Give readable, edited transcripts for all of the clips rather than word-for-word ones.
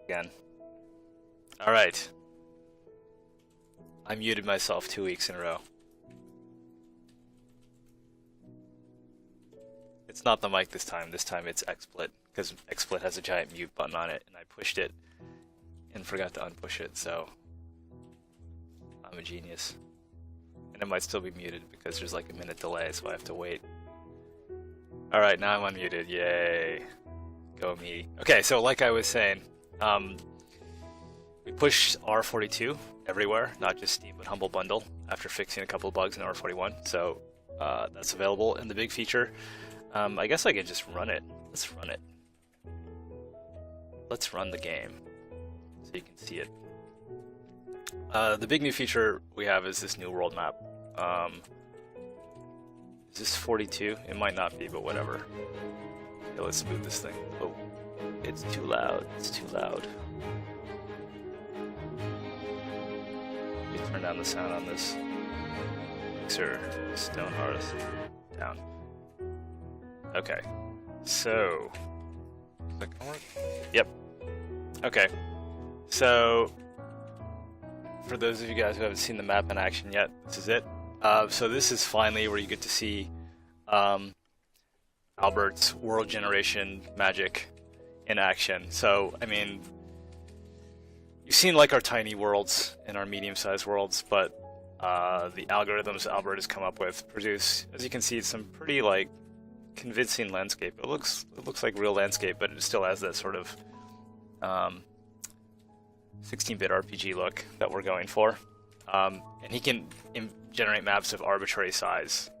again. Alright. I muted myself 2 weeks in a row. It's not the mic this time. This time it's XSplit, because XSplit has a giant mute button on it, and I pushed it and forgot to unpush it, so I'm a genius. And it might still be muted because there's like a minute delay, so I have to wait. Alright, now I'm unmuted. Yay. Go me. Okay, so like I was saying, we push R42 everywhere, not just Steam, but Humble Bundle, after fixing a couple of bugs in R41. So that's available. And the big feature, I guess I could just run it. Let's run it. Let's run the game so you can see it. The big new feature we have is this new world map. Is this 42? It might not be, but whatever. Okay, let's move this thing. Oh, it's too loud. It's too loud. Let me turn down the sound on this mixer. Stonehearth down. Okay, so yep. Okay, so for those of you guys who haven't seen the map in action yet, this is it. So this is finally where you get to see Albert's world generation magic in action. So, I mean, you've seen like our tiny worlds and our medium-sized worlds, but the algorithms Albert has come up with produce, as you can see, some pretty like convincing landscape. It looks like real landscape, but it still has that sort of 16-bit RPG look that we're going for. And he can generate maps of arbitrary size.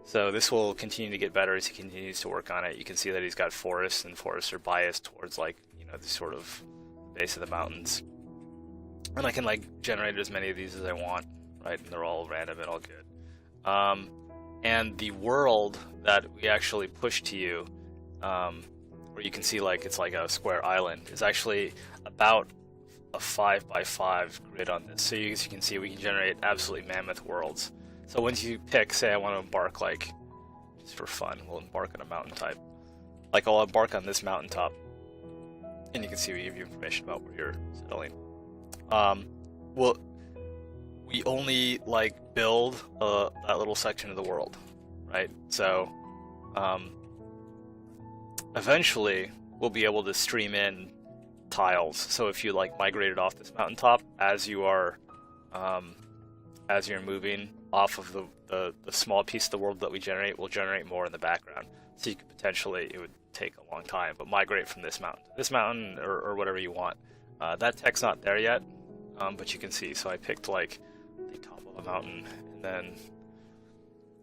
So this will continue to get better as he continues to work on it. You can see that he's got forests, and forests are biased towards like, you know, the sort of base of the mountains. And I can like generate as many of these as I want, right? And they're all random and all good. And the world that we actually push to you, where you can see like it's like a square island, is actually about a 5x5 grid on this. So as you can see, we can generate absolutely mammoth worlds. So once you pick, say I want to embark, like, just for fun, we'll embark on a mountain type. Like I'll embark on this mountaintop, and you can see we give you information about where you're settling. Well, we only like build that little section of the world, right? So eventually we'll be able to stream in tiles. So if you like migrated off this mountaintop, as you are as you're moving off of the small piece of the world that we generate, will generate more in the background. So you could potentially, it would take a long time, but migrate from this mountain to this mountain, or whatever you want. That tech's not there yet, but you can see. So I picked like the top of a mountain, and then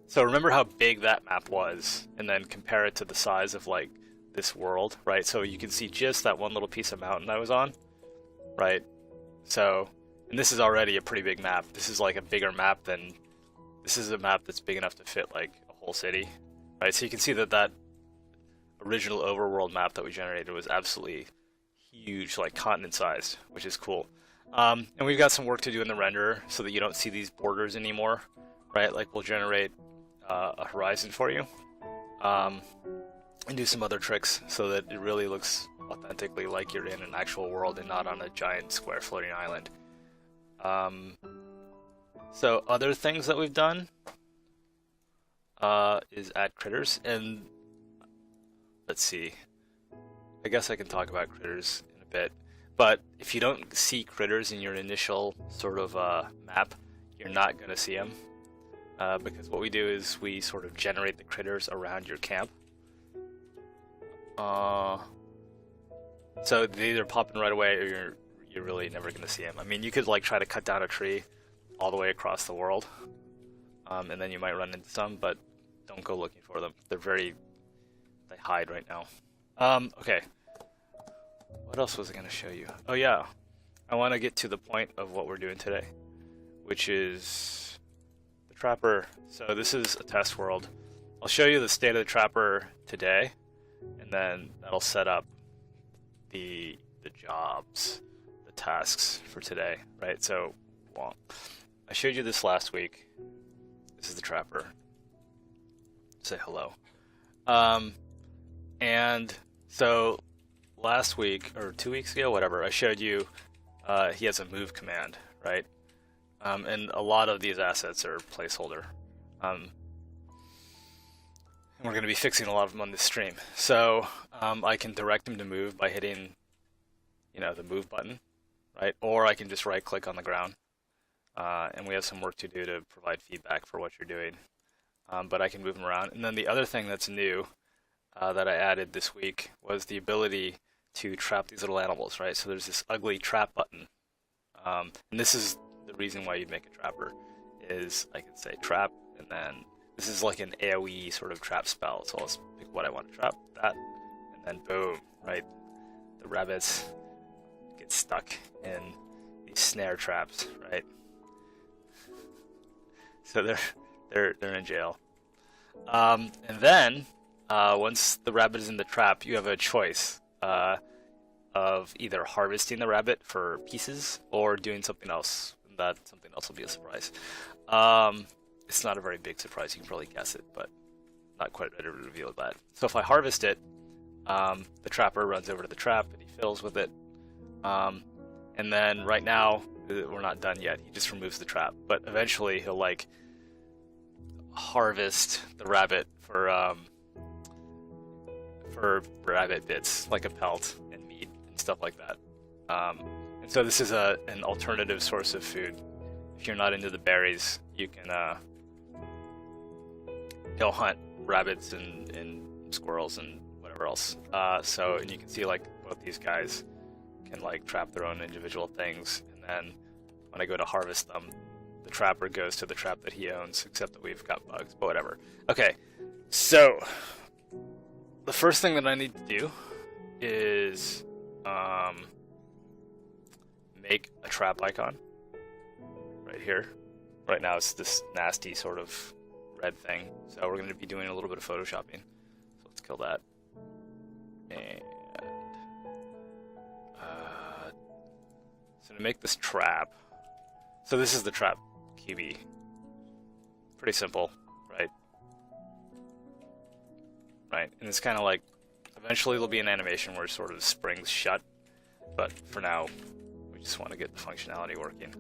so remember how big that map was, and then compare it to the size of like this world, right? So you can see just that one little piece of mountain I was on, right? So, and this is already a pretty big map. This is like a bigger map than, this is a map that's big enough to fit like a whole city, right? So you can see that that original overworld map that we generated was absolutely huge, like continent sized, which is cool. And we've got some work to do in the renderer so that you don't see these borders anymore, right? Like we'll generate a horizon for you. And do some other tricks so that it really looks authentically like you're in an actual world and not on a giant square floating island. So other things that we've done is add critters, and let's see, I guess I can talk about critters in a bit, but if you don't see critters in your initial sort of map, you're not going to see them, because what we do is we sort of generate the critters around your camp. So they either pop in right away, or you're really never going to see them. I mean, you could like try to cut down a tree all the way across the world, and then you might run into some, but don't go looking for them. They hide right now. Okay. What else was I going to show you? Oh yeah, I want to get to the point of what we're doing today, which is the Trapper. So this is a test world. I'll show you the state of the Trapper today, and then that'll set up the jobs, the tasks for today, right? So, well, I showed you this last week. This is the Trapper. Say hello. And so last week or 2 weeks ago, whatever, I showed you he has a move command, right? And a lot of these assets are placeholder. And we're going to be fixing a lot of them on this stream. So I can direct him to move by hitting, the move button, right? Or I can just right click on the ground. And we have some work to do to provide feedback for what you're doing. But I can move them around. And then the other thing that's new that I added this week was the ability to trap these little animals, right? So there's this ugly trap button. And this is the reason why you'd make a trapper, is I can say trap, and then this is like an AoE sort of trap spell. So I'll just pick what I want to trap, that, and then boom, right? The rabbits get stuck in these snare traps, right? So they're in jail. And then once the rabbit is in the trap, you have a choice of either harvesting the rabbit for pieces or doing something else. That something else will be a surprise. It's not a very big surprise. You can probably guess it, but not quite ready to reveal that. So if I harvest it, the trapper runs over to the trap and he fills with it. And then right now, we're not done yet. He just removes the trap, but eventually he'll like harvest the rabbit for rabbit bits, like a pelt and meat and stuff like that. And so this is an alternative source of food. If you're not into the berries, you can he'll hunt rabbits and squirrels and whatever else. And you can see like both these guys can like trap their own individual things, and then when I go to harvest them, the trapper goes to the trap that he owns, except that we've got bugs, but whatever. Okay, so the first thing that I need to do is make a trap icon right here. Right now it's this nasty sort of red thing, so we're going to be doing a little bit of photoshopping. So let's kill that. And so to make this trap, so this is the trap QB. Pretty simple, right? Right, and it's kind of like, eventually there'll be an animation where it sort of springs shut, but for now, we just want to get the functionality working.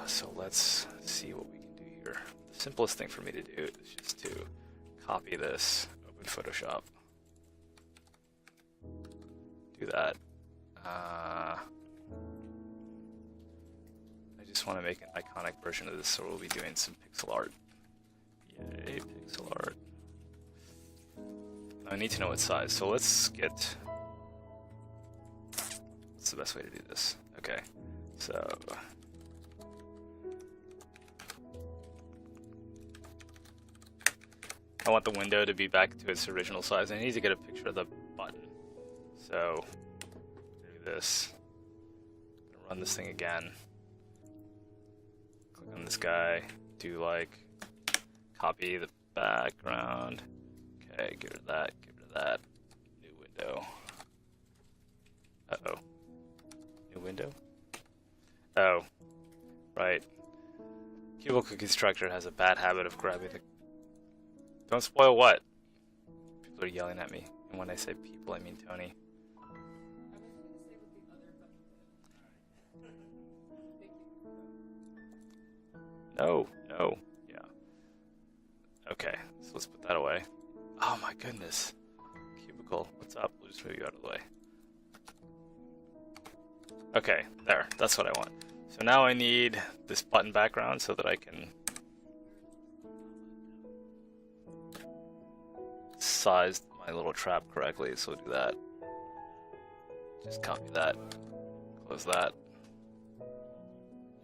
So let's see what we can do here. The simplest thing for me to do is just to copy this, open Photoshop, do that. I just want to make an iconic version of this, so we'll be doing some pixel art. Yay, pixel art. I need to know what size, so let's get... What's the best way to do this? Okay, so... I want the window to be back to its original size. I need to get a picture of the button. So, do this. Run this thing again. Click on this guy. Do like, copy the background. Okay, get rid of that, get rid of that. New window. Uh-oh. New window? Oh. Right. Cubicle Constructor has a bad habit of grabbing the... Don't spoil what? People are yelling at me. And when I say people, I mean Tony. No, no. Yeah. Okay, so let's put that away. Oh my goodness. Cubicle, what's up? We'll just move you out of the way. Okay, there. That's what I want. So now I need this button background so that I can size my little trap correctly. So we'll do that. Just copy that. Close that.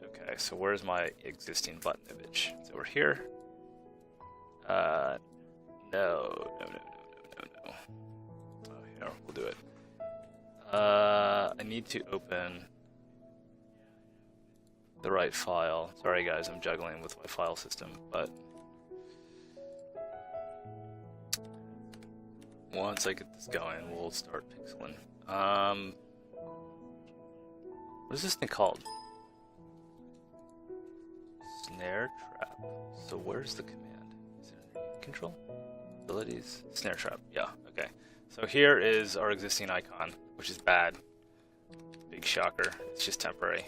Okay, so where's my existing button image? It's over here. No. Oh, here, we'll do it. I need to open the right file. Sorry guys, I'm juggling with my file system, but once I get this going, we'll start pixeling. What is this thing called? Snare trap. So where's the command? Is it under control? Abilities? Snare trap. Yeah, okay. So here is our existing icon, which is bad. Big shocker. It's just temporary.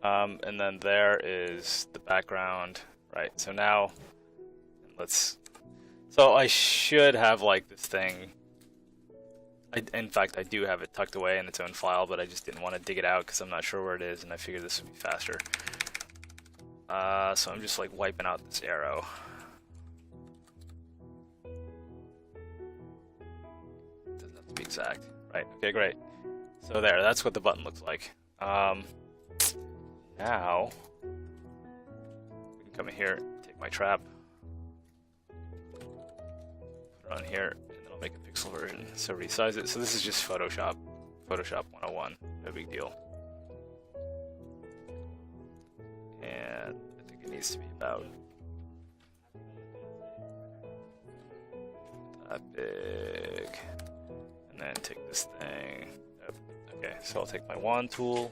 And then there is the background. Right. So now let's. So I should have like this thing. In fact, I do have it tucked away in its own file, but I just didn't want to dig it out because I'm not sure where it is, and I figured this would be faster. So I'm just like wiping out this arrow. Doesn't have to be exact. Right, okay, great. So there, that's what the button looks like. Now, we can come in here, take my trap, put it on here, and then I'll make a pixel version. So resize it. So this is just Photoshop 101, no big deal. And I think it needs to be about that big. And then take this thing. Okay, so I'll take my wand tool.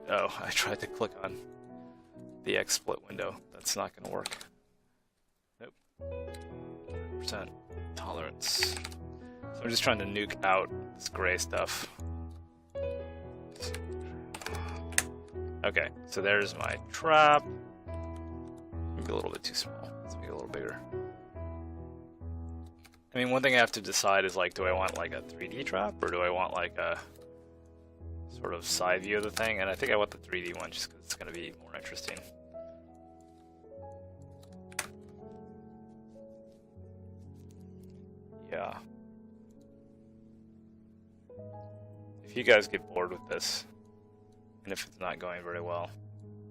Oh, I tried to click on the XSplit window. That's not going to work. Nope. 100% tolerance. So I'm just trying to nuke out this gray stuff. Okay, so there's my trap. Maybe a little bit too small. Let's make it a little bigger. I mean, one thing I have to decide is like, do I want like a 3D trap or do I want like a sort of side view of the thing? And I think I want the 3D one just because it's going to be more interesting. Yeah. If you guys get bored with this, and if it's not going very well,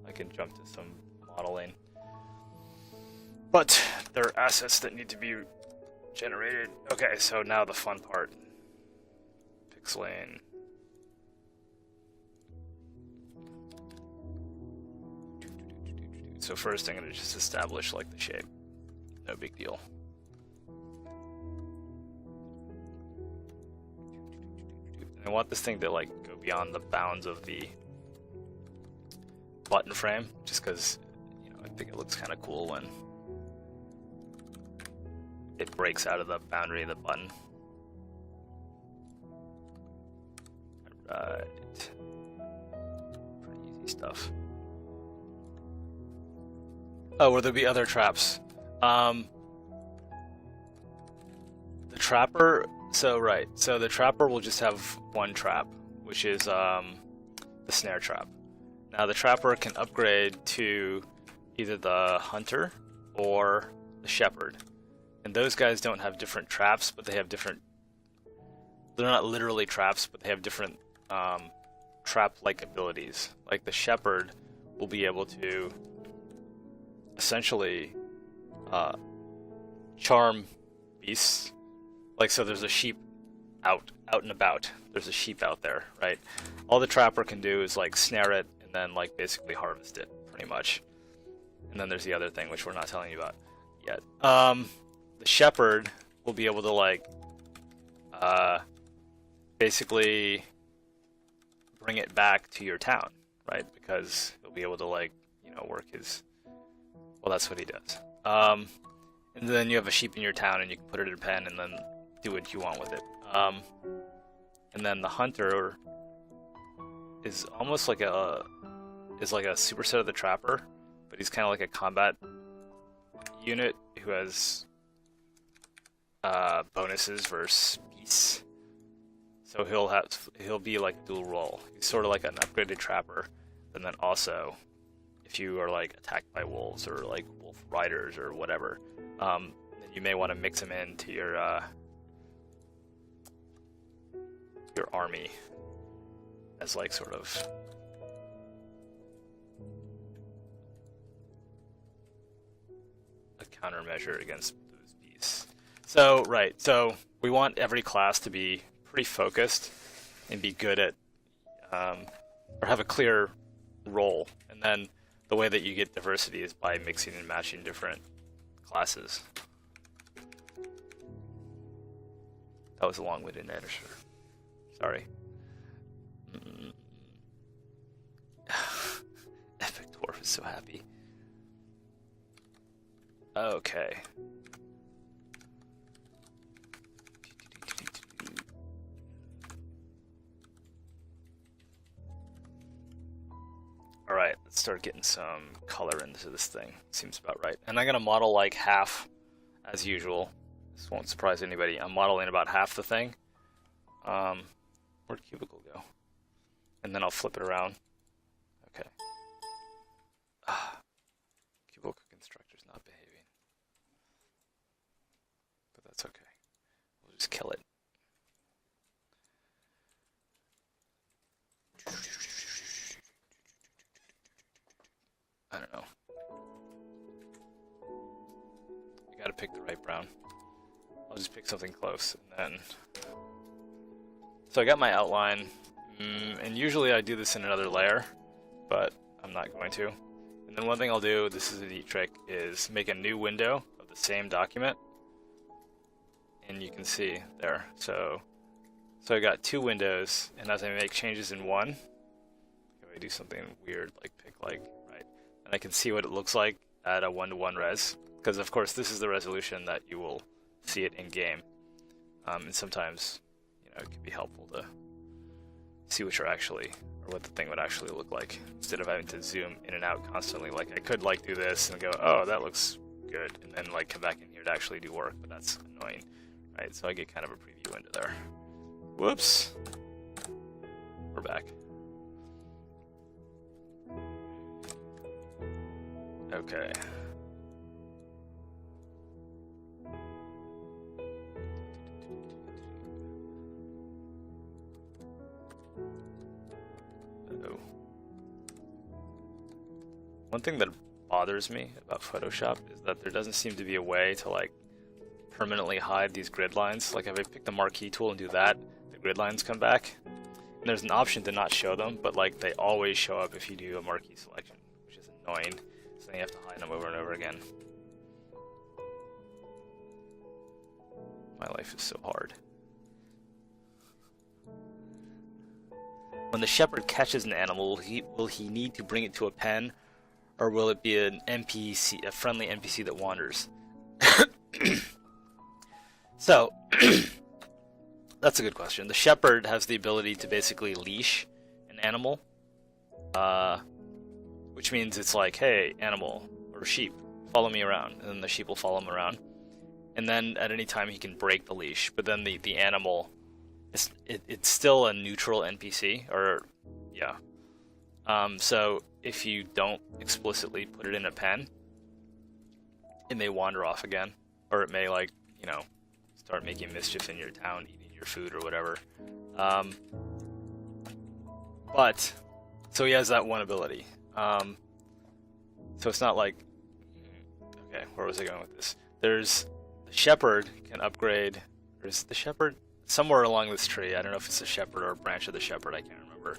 I can jump to some modeling. But there are assets that need to be generated. Okay, so now the fun part. Pixeling. So first I'm going to just establish like the shape. No big deal. And I want this thing to like go beyond the bounds of the button frame, just because, you know, I think it looks kind of cool when it breaks out of the boundary of the button. Right. Pretty easy stuff. Oh, will there be other traps? The trapper, so right, so the trapper will just have one trap, which is the snare trap. Now the trapper can upgrade to either the hunter or the shepherd. And those guys don't have different traps, but they have different, they're not literally traps, but they have different trap-like abilities. Like the shepherd will be able to essentially charm beasts. Like, so there's a sheep out and about. There's a sheep out there, right? All the trapper can do is like snare it and then like basically harvest it, pretty much. And then there's the other thing, which we're not telling you about yet. The shepherd will be able to like basically bring it back to your town, right? Because he'll be able to like, you know, work his, well, that's what he does. And then you have a sheep in your town and you can put it in a pen and then do what you want with it. And then the hunter is almost like a superset of the trapper, but he's kind of like a combat unit who has bonuses versus beasts. So he'll be like dual role. He's sort of like an upgraded trapper, and then also if you are like attacked by wolves or like wolf riders or whatever, then you may want to mix him into your army as like sort of a countermeasure against those beasts. So right, so we want every class to be pretty focused and be good at or have a clear role, and then the way that you get diversity is by mixing and matching different classes. That was a long-winded answer. Sorry. Epic Dwarf is so happy. Okay. Alright, let's start getting some color into this thing. Seems about right. And I'm going to model like half, as usual. This won't surprise anybody. I'm modeling about half the thing. Where'd cubicle go? And then I'll flip it around. Okay. Cubicle constructor's not behaving. But that's okay. We'll just kill it. I don't know. You gotta pick the right brown. I'll just pick something close, and then... So I got my outline, and usually I do this in another layer, but I'm not going to. And then one thing I'll do, this is a neat trick, is make a new window of the same document, and you can see there. So I got two windows, and as I make changes in one, if I do something weird, like pick like, right, and I can see what it looks like at a 1:1 res, because of course this is the resolution that you will see it in game, and sometimes, you know, it can be helpful to see what you're actually, or what the thing would actually look like, instead of having to zoom in and out constantly. Like I could like do this and go, oh, that looks good, and then like come back in here to actually do work, but that's annoying, right? So I get kind of a preview window there. Whoops. We're back. Okay. Uh-oh. One thing that bothers me about Photoshop is that there doesn't seem to be a way to like permanently hide these grid lines. Like if I pick the marquee tool and do that, the grid lines come back. And there's an option to not show them, but like they always show up if you do a marquee selection, which is annoying. So then you have to hide them over and over again. My life is so hard. When the shepherd catches an animal, will he need to bring it to a pen, or will it be an NPC, a friendly NPC that wanders? So, that's a good question. The shepherd has the ability to basically leash an animal, which means it's like, hey, animal, or sheep, follow me around, and then the sheep will follow him around. And then at any time he can break the leash, but then the animal, it's still a neutral NPC, or, yeah. So if you don't explicitly put it in a pen, it may wander off again, or it may, like, you know, start making mischief in your town, eating your food or whatever. But so he has that one ability. So it's not like, okay, where was I going with this? There's the shepherd can upgrade. Or is the shepherd somewhere along this tree? I don't know if it's a shepherd or a branch of the shepherd. I can't remember.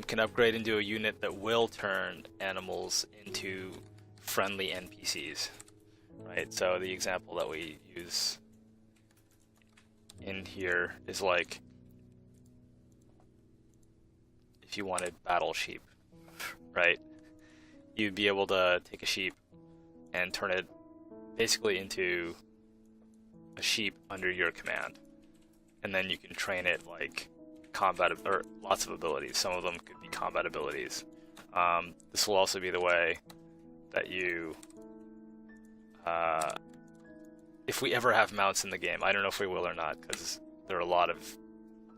Can upgrade into a unit that will turn animals into friendly NPCs. Right. So the example that we use in here is like if you wanted battle sheep, right? You'd be able to take a sheep and turn it basically into a sheep under your command, and then you can train it like combat, or lots of abilities. Some of them could be combat abilities. This will also be the way that you if we ever have mounts in the game. I don't know if we will or not, because there are a lot of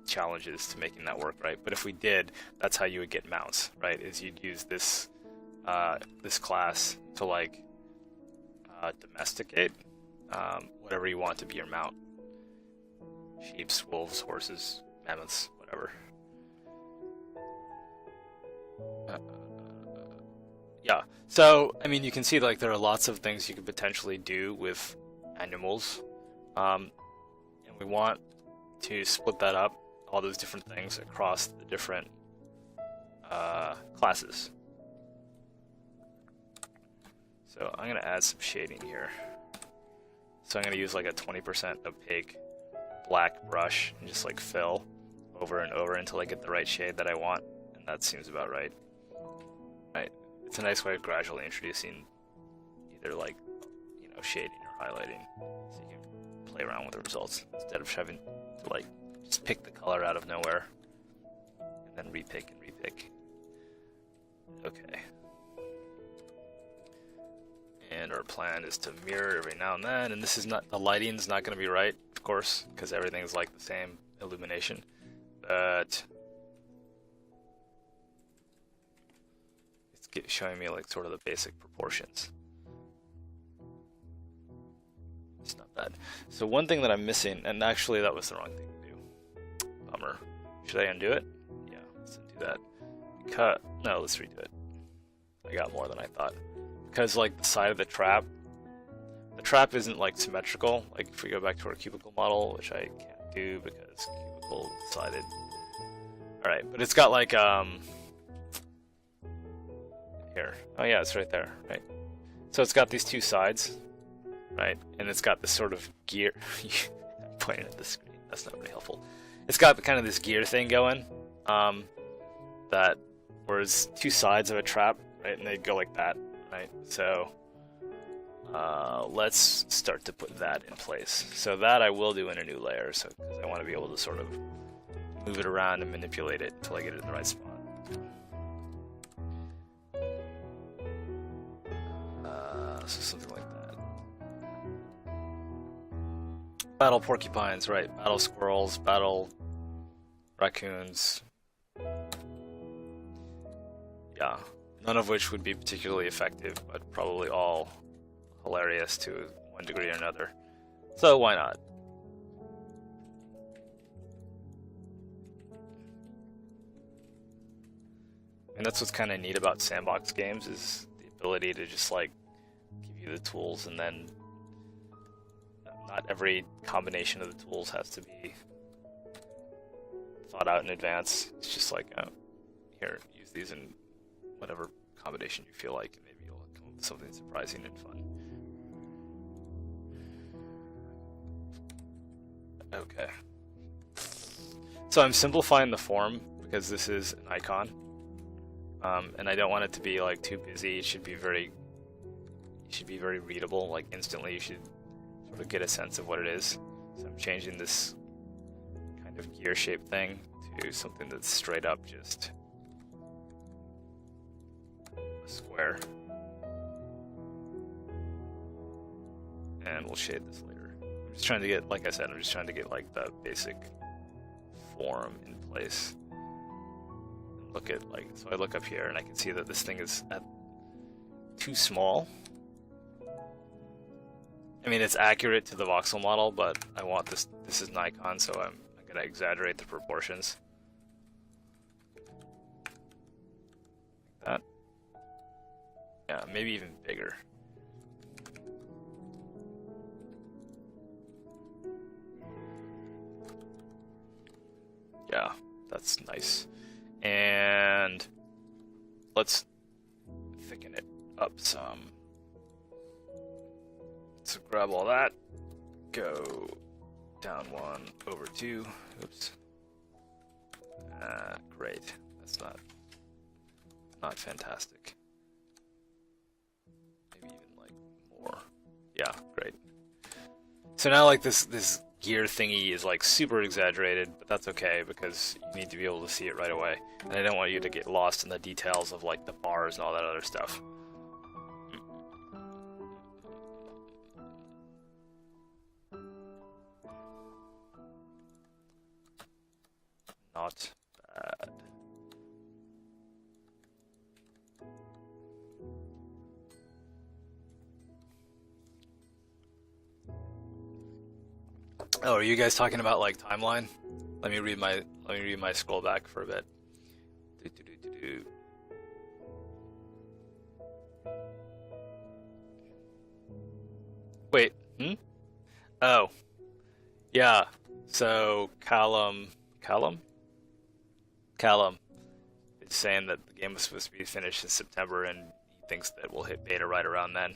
challenges to making that work, right? But if we did, that's how you would get mounts, right? Is you'd use this this class to like domesticate whatever you want to be your mount. Sheeps, wolves, horses, mammoths, whatever. Yeah, so I mean, you can see like there are lots of things you could potentially do with animals, and we want to split that up, all those different things, across the different classes. So I'm going to add some shading here. So I'm going to use like a 20% opaque black brush and just like fill over and over until I get the right shade that I want, and that seems about right. Right. It's a nice way of gradually introducing either like, you know, shading or highlighting, so you can play around with the results instead of having to like just pick the color out of nowhere and then repick and repick. Okay. and our plan is to mirror every now and then. And this is not, the lighting's not going to be right, of course, because everything's like the same illumination. But it's showing me like sort of the basic proportions. It's not bad. So one thing that I'm missing, and actually that was the wrong thing to do. Bummer. Should I undo it? Yeah, let's undo that. Cut. No, let's redo it. I got more than I thought. Because like the side of the trap isn't like symmetrical. Like if we go back to our cubicle model, which I can't do because cubicle decided. Alright, but it's got like here. Oh yeah, it's right there, right? So it's got these two sides, right? And it's got this sort of gear. I'm pointing at the screen. That's not really helpful. It's got kind of this gear thing going. That whereas two sides of a trap, right? And they go like that, right? So let's start to put that in place. So that I will do in a new layer, so because I want to be able to sort of move it around and manipulate it until I get it in the right spot. So something like that. Battle porcupines, right? Battle squirrels, battle raccoons. Yeah, none of which would be particularly effective, but probably all hilarious to one degree or another. So why not? And that's what's kind of neat about sandbox games, is the ability to just like give you the tools, and then not every combination of the tools has to be thought out in advance. It's just like, oh, here, use these in whatever combination you feel like, and maybe you'll come up with something surprising and fun. Okay. So I'm simplifying the form because this is an icon. And I don't want it to be like too busy. It should be very readable. Like instantly, you should sort of get a sense of what it is. So I'm changing this kind of gear shape thing to something that's straight up just a square. And we'll shade this later. I'm just trying to get, like I said, I'm just trying to get like the basic form in place. Look at like, so I look up here and I can see that this thing is too small. I mean, it's accurate to the voxel model, but I want this is an icon, so I'm gonna exaggerate the proportions. Like that. Yeah, maybe even bigger. Yeah, that's nice. And let's thicken it up some. So grab all that, go down 1 over 2. Oops. Great. That's not fantastic. Maybe even like more. Yeah, great. So now like this gear thingy is like super exaggerated, but that's okay because you need to be able to see it right away. And I don't want you to get lost in the details of like the bars and all that other stuff. Not bad. Oh, are you guys talking about like timeline? Let me read my scroll back for a bit. Wait, Oh, yeah. So Callum is saying that the game was supposed to be finished in September, and he thinks that we'll hit beta right around then.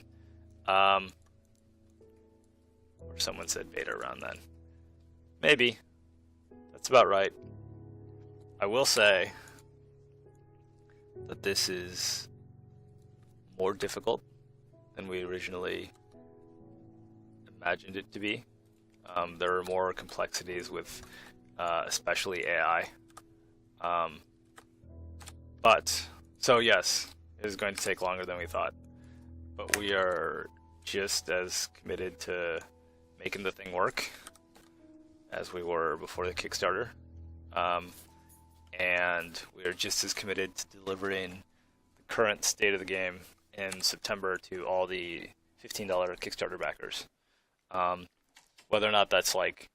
Or someone said beta around then. Maybe. That's about right. I will say that this is more difficult than we originally imagined it to be. There are more complexities with especially AI. But, so yes, it is going to take longer than we thought. But we are just as committed to making the thing work as we were before the Kickstarter. And we are just as committed to delivering the current state of the game in September to all the $15 Kickstarter backers. Whether or not that's like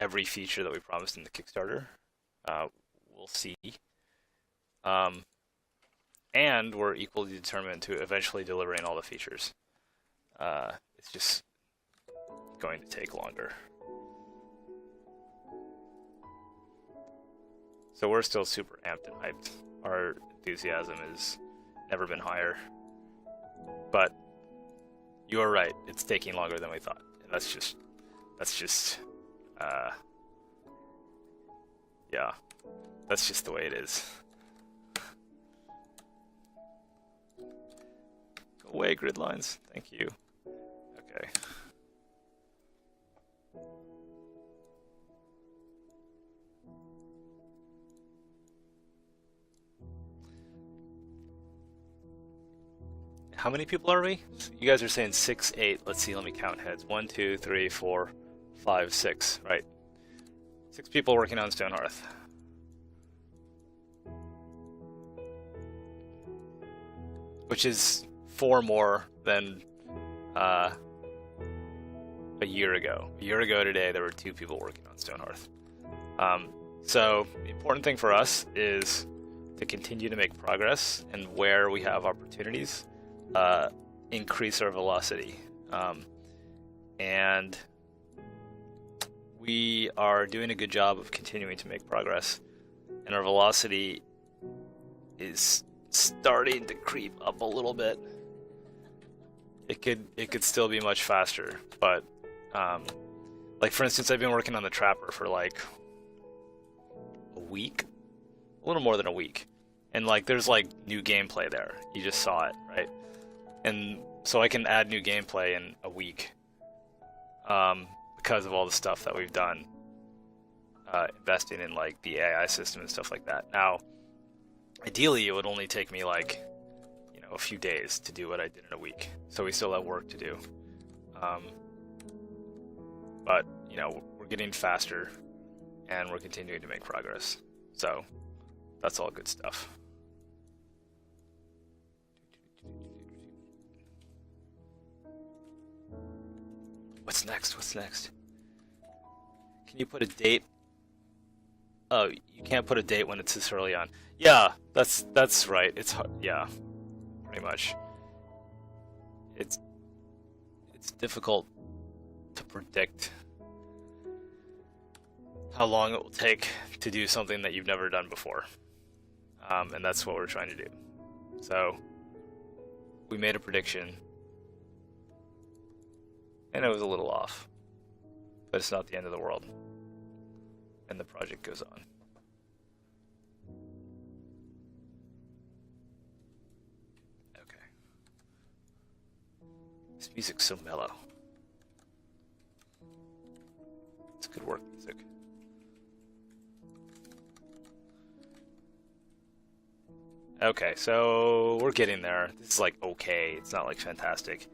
every feature that we promised in the Kickstarter, we'll see. And we're equally determined to eventually delivering all the features. It's just going to take longer. So we're still super amped and hyped. Our enthusiasm has never been higher. But you are right, it's taking longer than we thought. And that's just yeah, that's just the way it is. Go away, grid lines. Thank you. Okay. How many people are we? You guys are saying 6, 8. Let's see, let me count heads. 1, 2, 3, 4, 5, 6. Right. 6 people working on Stonehearth. Which is 4 more than a year ago. A year ago today, there were 2 people working on Stonehearth. So the important thing for us is to continue to make progress, and where we have opportunities, increase our velocity. And we are doing a good job of continuing to make progress, and our velocity is starting to creep up a little bit. It could still be much faster, but like for instance, I've been working on the Trapper for like a week, a little more than a week, and like there's like new gameplay there. You just saw it, right? And so I can add new gameplay in a week because of all the stuff that we've done, investing in like the AI system and stuff like that. Now, ideally, it would only take me like, a few days to do what I did in a week. So we still have work to do. But, we're getting faster and we're continuing to make progress. So that's all good stuff. What's next? What's next? Can you put a date? Oh, you can't put a date when it's this early on. Yeah, that's right. It's yeah, pretty much. It's difficult to predict how long it will take to do something that you've never done before, and that's what we're trying to do. So we made a prediction, and it was a little off, but it's not the end of the world, and the project goes on. Okay. This music's so mellow. It's good work music. Okay, so we're getting there. This is like okay, it's not like fantastic.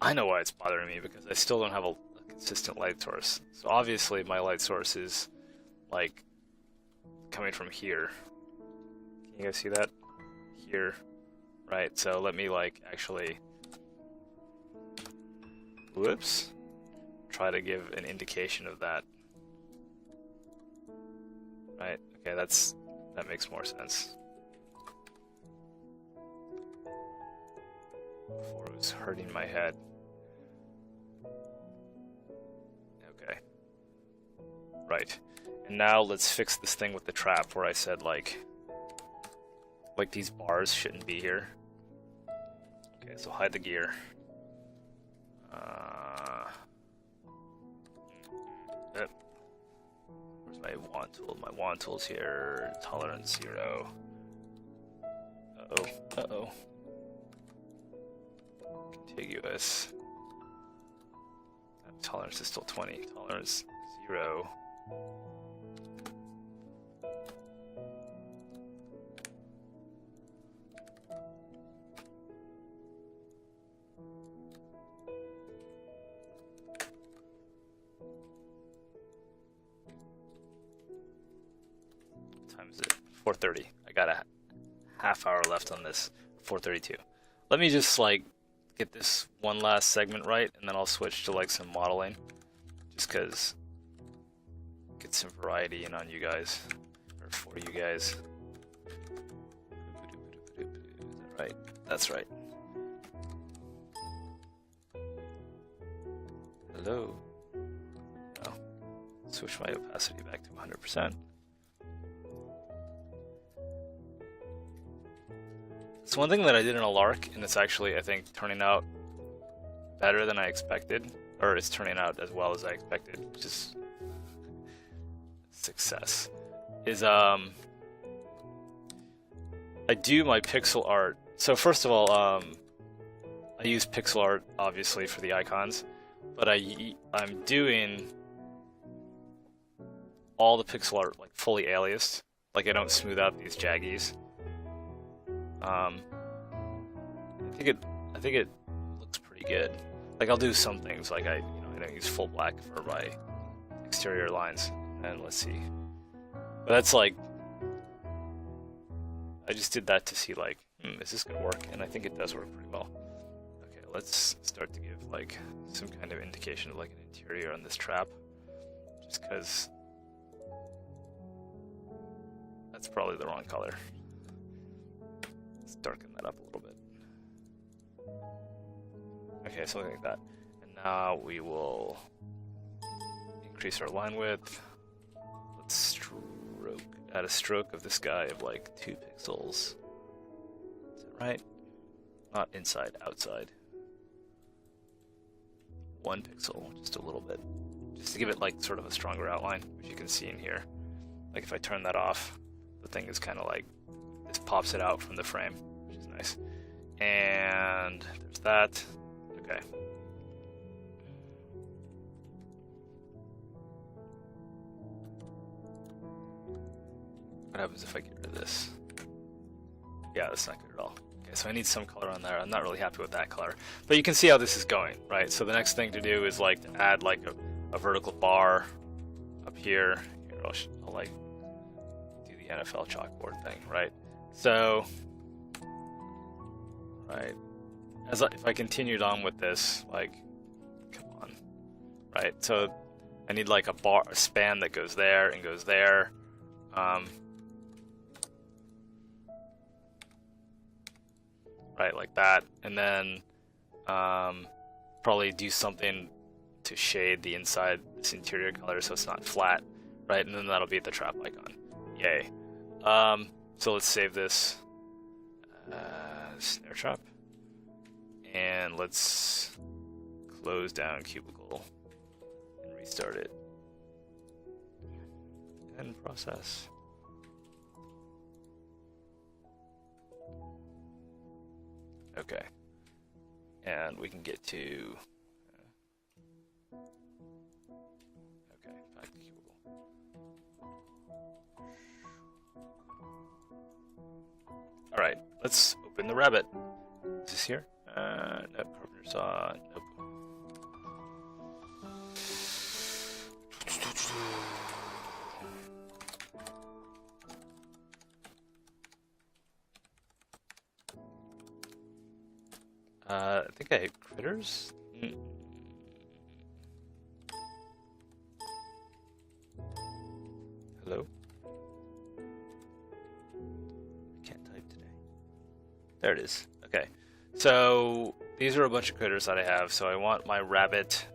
I know why it's bothering me, because I still don't have a consistent light source. So obviously my light source is like coming from here. Can you guys see that? Here. Right, so let me like actually, whoops, try to give an indication of that. Right, okay, that makes more sense. Before it was hurting my head. Okay. Right. And now let's fix this thing with the trap where I said like these bars shouldn't be here. Okay, so hide the gear. Where's my wand tool? My wand tool's here. Tolerance 0. Uh-oh. Uh-oh. Contiguous. Tolerance is still 20. Tolerance 0. 4:30. I got a half hour left on this. 4:32. Let me just like get this one last segment right, and then I'll switch to like some modeling, just because get some variety in on you guys, or for you guys. Is that right? That's right. Hello. Oh, switch my opacity back to 100%. It's one thing that I did in a lark, and it's actually, I think, turning out better than I expected, or it's turning out as well as I expected, which is success. Is I do my pixel art. So first of all, I use pixel art obviously for the icons, but I'm doing all the pixel art like fully aliased. Like I don't smooth out these jaggies. I think it looks pretty good. Like I'll do some things like I don't use full black for my exterior lines. And let's see. But that's like I just did that to see like, is this gonna work? And I think it does work pretty well. Okay, let's start to give like some kind of indication of like an interior on this trap. Just because that's probably the wrong color. Let's darken that up a little bit. Okay, something like that. And now we will increase our line width. Let's add a stroke of this guy of like 2 pixels. Is that right? Not inside, outside. 1 pixel, just a little bit. Just to give it like sort of a stronger outline, which you can see in here. Like if I turn that off, the thing is kind of like, this pops it out from the frame, which is nice. And there's that. Okay. What happens if I get rid of this? Yeah, that's not good at all. Okay, so I need some color on there. I'm not really happy with that color. But you can see how this is going, right? So the next thing to do is like to add like a vertical bar up here. Here, I'll like do the NFL chalkboard thing, right? So, right, if I continued on with this, like, come on, right? So I need like a span that goes there and goes there. Right, like that, and then probably do something to shade the inside, this interior color, so it's not flat, right? And then that'll be the trap icon. Yay. So let's save this snare trap, and let's close down cubicle and restart it and process. Okay, and we can get to okay, back to cubicle. All right, let's open the rabbit. Is this here? Nope. Carpenter saw. Nope. I think I hit critters. Hello? I can't type today. There it is. Okay. So these are a bunch of critters that I have. So I want my rabbit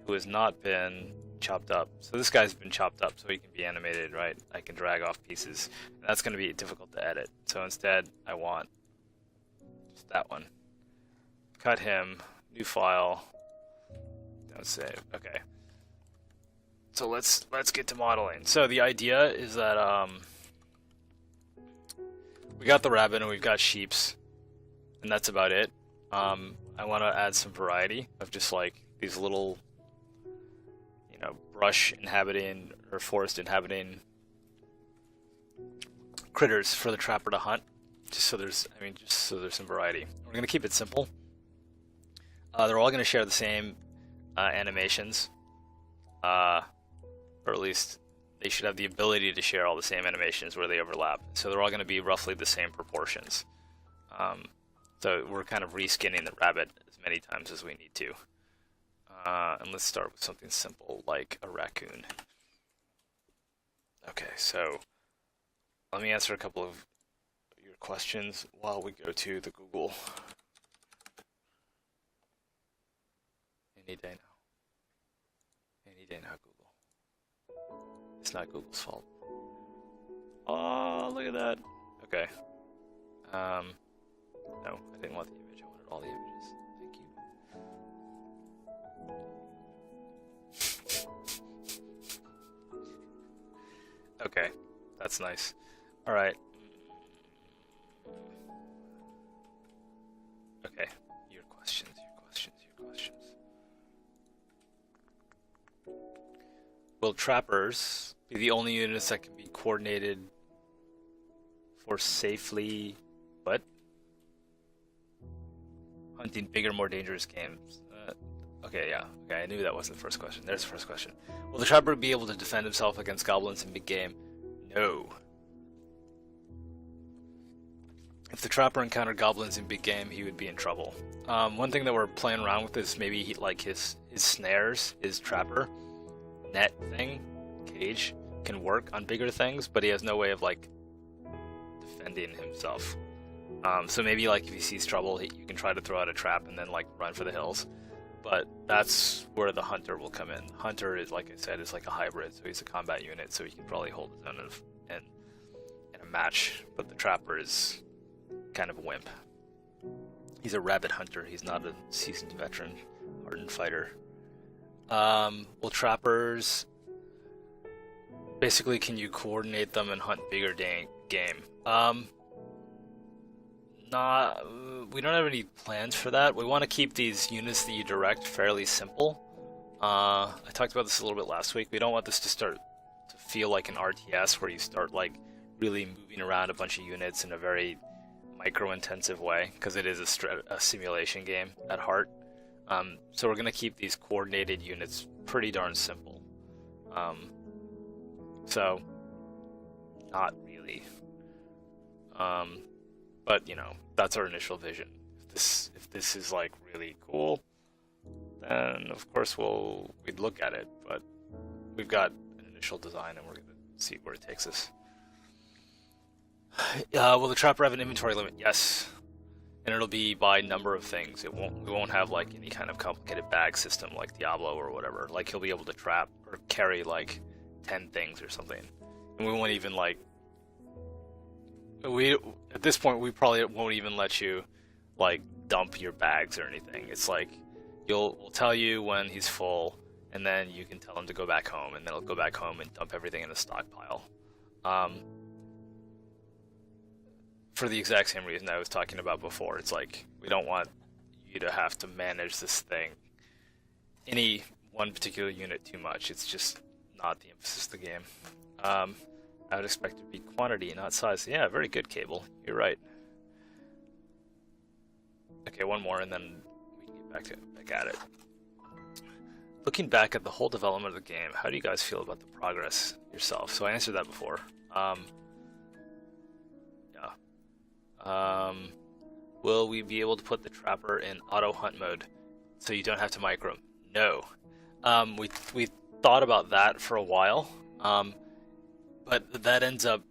who has not been chopped up. So this guy's been chopped up so he can be animated, right? I can drag off pieces. And that's going to be difficult to edit. So instead I want just that one. Cut him, new file, don't save. Okay. So let's get to modeling. So the idea is that we got the rabbit and we've got sheeps, and that's about it. I want to add some variety of just like these little, brush inhabiting or forest inhabiting critters for the trapper to hunt. Just so there's some variety. We're gonna keep it simple. They're all going to share the same animations, or at least they should have the ability to share all the same animations where they overlap. So they're all going to be roughly the same proportions. So we're kind of reskinning the rabbit as many times as we need to. And let's start with something simple like a raccoon. Okay, so let me answer a couple of your questions while we go to the Google. Any day now. Any day now, Google. It's not Google's fault. Oh, look at that. Okay. No, I didn't want the image. I wanted all the images. Thank you. Okay, that's nice. All right. Okay, your questions. Will trappers be the only units that can be coordinated for safely, what? Hunting bigger, more dangerous games? Okay, yeah. Okay, I knew that wasn't the first question. There's the first question. Will the trapper be able to defend himself against goblins in big game? No. If the trapper encountered goblins in big game, he would be in trouble. One thing that we're playing around with is maybe his snares, his trapper net thing, cage, can work on bigger things, but he has no way of like defending himself. So maybe like if he sees trouble, you can try to throw out a trap and then like run for the hills. But that's where the hunter will come in. Hunter is, like I said, is like a hybrid, so he's a combat unit, so he can probably hold his own in a match. But the trapper is kind of a wimp. He's a rabbit hunter. He's not a seasoned veteran, hardened fighter. Well, trappers, basically, can you coordinate them and hunt bigger game? We don't have any plans for that. We want to keep these units that you direct fairly simple. I talked about this a little bit last week. We don't want this to start to feel like an RTS where you start like really moving around a bunch of units in a very micro-intensive way, because it is a simulation game at heart. So we're going to keep these coordinated units pretty darn simple. So, not really. But, you know, that's our initial vision. If this is, like, really cool, then, of course, we'd look at it. But we've got an initial design, and we're going to see where it takes us. Will the trapper have an inventory limit? Yes. And it'll be by number of things. We won't have like any kind of complicated bag system like Diablo or whatever. Like he'll be able to trap or carry like 10 things or something. And we won't even like at this point we probably won't even let you like dump your bags or anything. It's like we'll tell you when he's full, and then you can tell him to go back home, and then he'll go back home and dump everything in a stockpile. For the exact same reason I was talking about before. It's like, we don't want you to have to manage this thing, any one particular unit, too much. It's just not the emphasis of the game. I would expect it to be quantity, not size. Yeah, very good, Cable. You're right. Okay, one more, and then we can get back at it. Looking back at the whole development of the game, how do you guys feel about the progress yourself? So I answered that before. Will we be able to put the trapper in auto hunt mode so you don't have to micro him? No. We thought about that for a while, but that ends up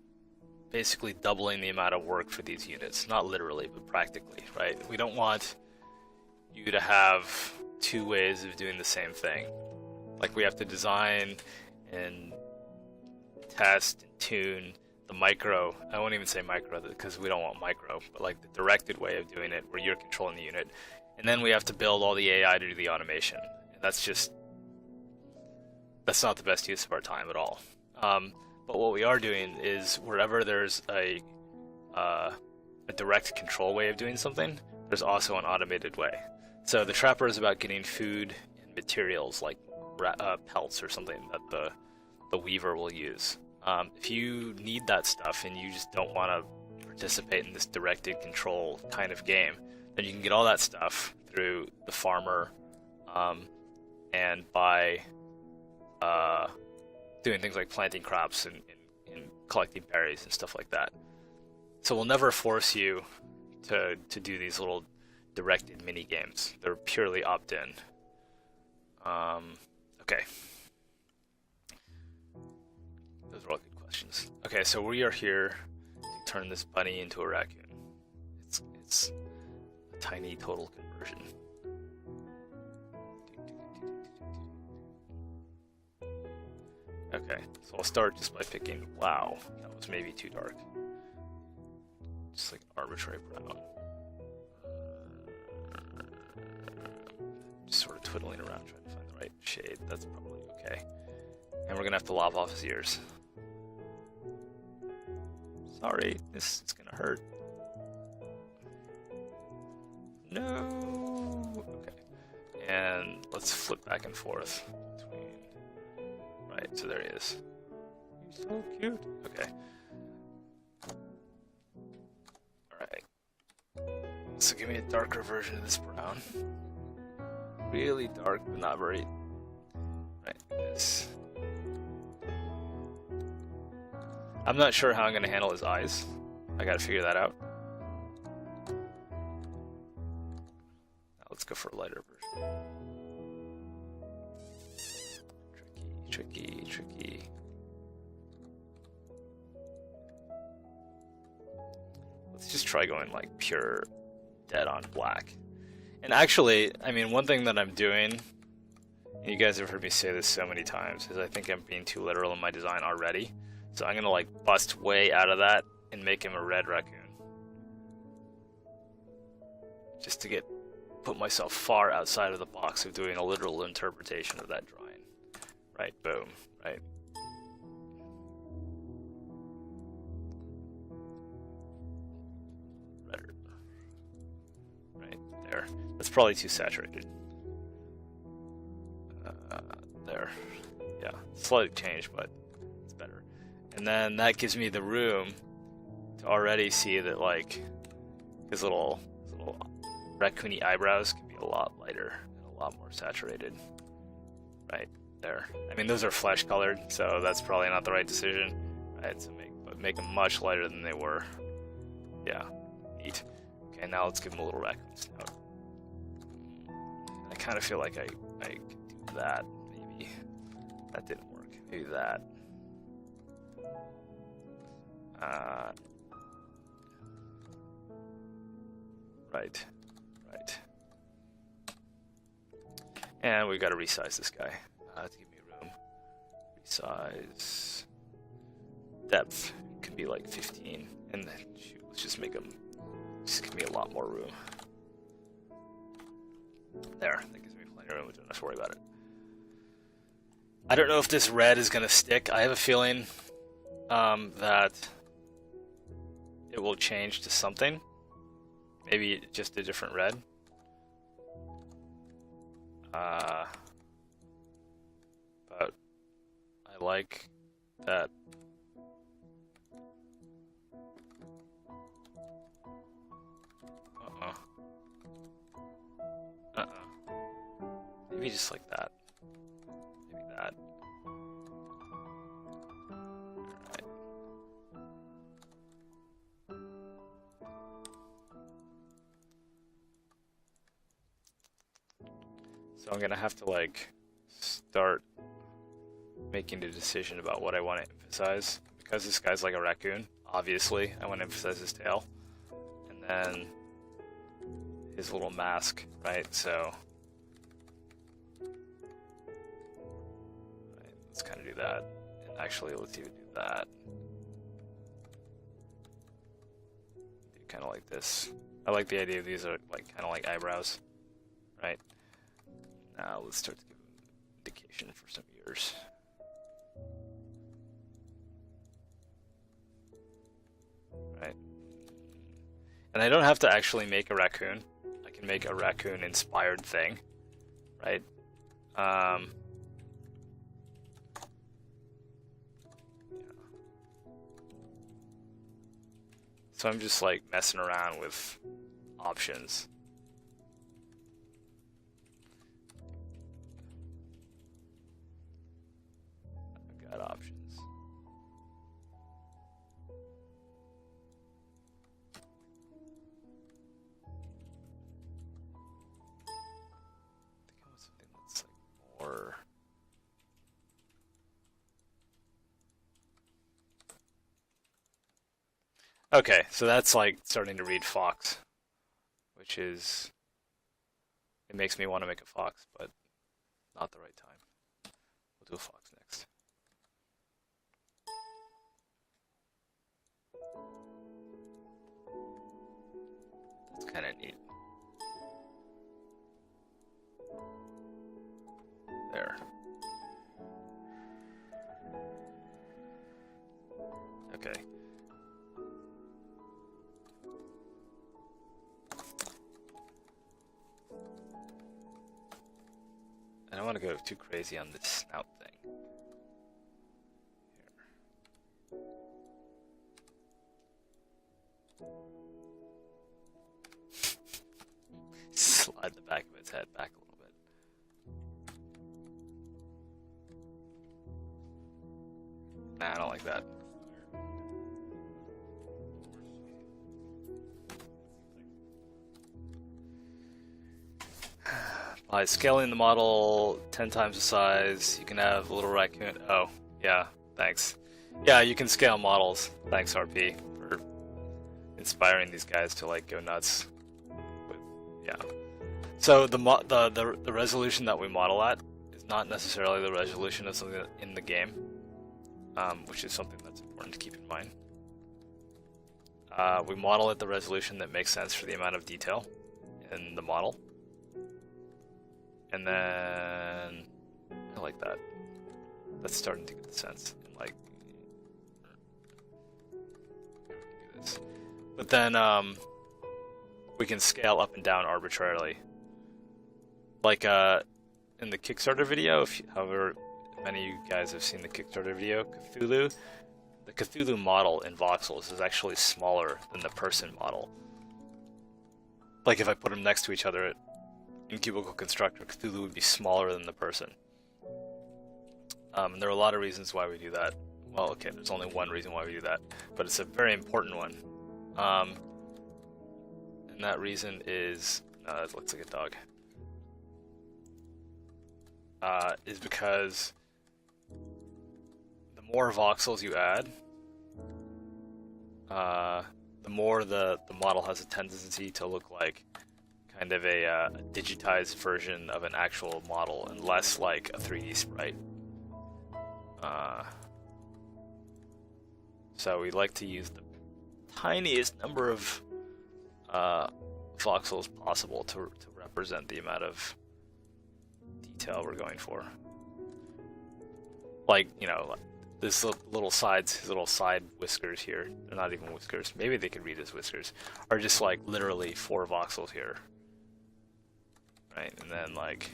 basically doubling the amount of work for these units. Not literally, but practically, right? We don't want you to have two ways of doing the same thing. Like, we have to design and test and tune the micro. I won't even say micro because we don't want micro, but like the directed way of doing it where you're controlling the unit. And then we have to build all the AI to do the automation. And that's not the best use of our time at all. But what we are doing is wherever there's a direct control way of doing something, there's also an automated way. So the trapper is about getting food and materials like pelts or something that the weaver will use. If you need that stuff and you just don't want to participate in this directed control kind of game, then you can get all that stuff through the farmer and by doing things like planting crops and collecting berries and stuff like that. So we'll never force you to do these little directed mini games. They're purely opt-in. Okay. Those are all good questions. Okay, so we are here to turn this bunny into a raccoon. It's a tiny total conversion. Okay, so I'll start just by picking, wow, that was maybe too dark. Just like an arbitrary brown. Just sort of twiddling around trying to find the right shade. That's probably okay. And we're gonna have to lop off his ears. Sorry, this is gonna hurt. No! Okay. And let's flip back and forth between... Right, so there he is. He's so cute. Okay. Alright. So give me a darker version of this brown. Really dark, but not very... Right, this. I'm not sure how I'm going to handle his eyes. I gotta figure that out. Now let's go for a lighter version. Tricky. Let's just try going like pure dead on black. And actually, I mean, one thing that I'm doing, and you guys have heard me say this so many times, is I think I'm being too literal in my design already. So I'm gonna like bust way out of that and make him a red raccoon. Just to put myself far outside of the box of doing a literal interpretation of that drawing. Right, boom, right. Redder. Right, there. That's probably too saturated. There. Yeah, slight change, but it's better. And then that gives me the room to already see that, like, his little raccoony eyebrows can be a lot lighter and a lot more saturated. Right. There. I mean, those are flesh colored, so that's probably not the right decision. Right, so make them much lighter than they were. Yeah, neat. Okay, now let's give them a little raccoon snout. I kind of feel like I could do that, maybe. That didn't work. Maybe that. Right. And we've got to resize this guy. To give me room. Resize. Depth can be like 15. And then, shoot, let's just make him. Just give me a lot more room. There. That gives me plenty of room. We don't have to worry about it. I don't know if this red is going to stick. I have a feeling that it will change to something. Maybe just a different red. But I like that. Maybe just like that. Maybe that. Alright. So I'm gonna have to like start making a decision about what I want to emphasize. Because this guy's like a raccoon, obviously, I want to emphasize his tail. And then his little mask, right? So let's kind of do that. And actually, let's even do that. Do kind of like this. I like the idea of these are like kind of like eyebrows, right? Now let's start to give them indication for some ears. Right. And I don't have to actually make a raccoon. I can make a raccoon-inspired thing, right? So I'm just like messing around with options. at options. I think I want something that's like more. Okay, so that's like starting to read Fox, which is, it makes me want to make a Fox, but not the right time. We'll do a Fox next. That's kind of neat. There. Okay. I don't want to go too crazy on this snout thing. Here. Slide the back of its head back a little bit. Nah, I don't like that. By scaling the model 10 times the size, you can have a little raccoon. Oh, yeah, thanks. Yeah, you can scale models. Thanks, RP, for inspiring these guys to like go nuts. Yeah. So the resolution that we model at is not necessarily the resolution of something in the game, which is something that's important to keep in mind. We model at the resolution that makes sense for the amount of detail in the model. And then I like that. That's starting to get the sense. And like do this. But then we can scale up and down arbitrarily. Like in the Kickstarter video, however many of you guys have seen the Kickstarter video, Cthulhu, the Cthulhu model in voxels is actually smaller than the person model. Like if I put them next to each other, in Cubicle Constructor, Cthulhu would be smaller than the person. And there are a lot of reasons why we do that. Well, okay, there's only one reason why we do that, but it's a very important one. And that reason is, it looks like a dog. Is because the more voxels you add, the more the model has a tendency to look like kind of a digitized version of an actual model and less like a 3D sprite. So we like to use the tiniest number of voxels possible to represent the amount of detail we're going for. Like, you know, this little side whiskers here, they're not even whiskers, maybe they could read as whiskers, are just like literally 4 voxels here. Right, and then like,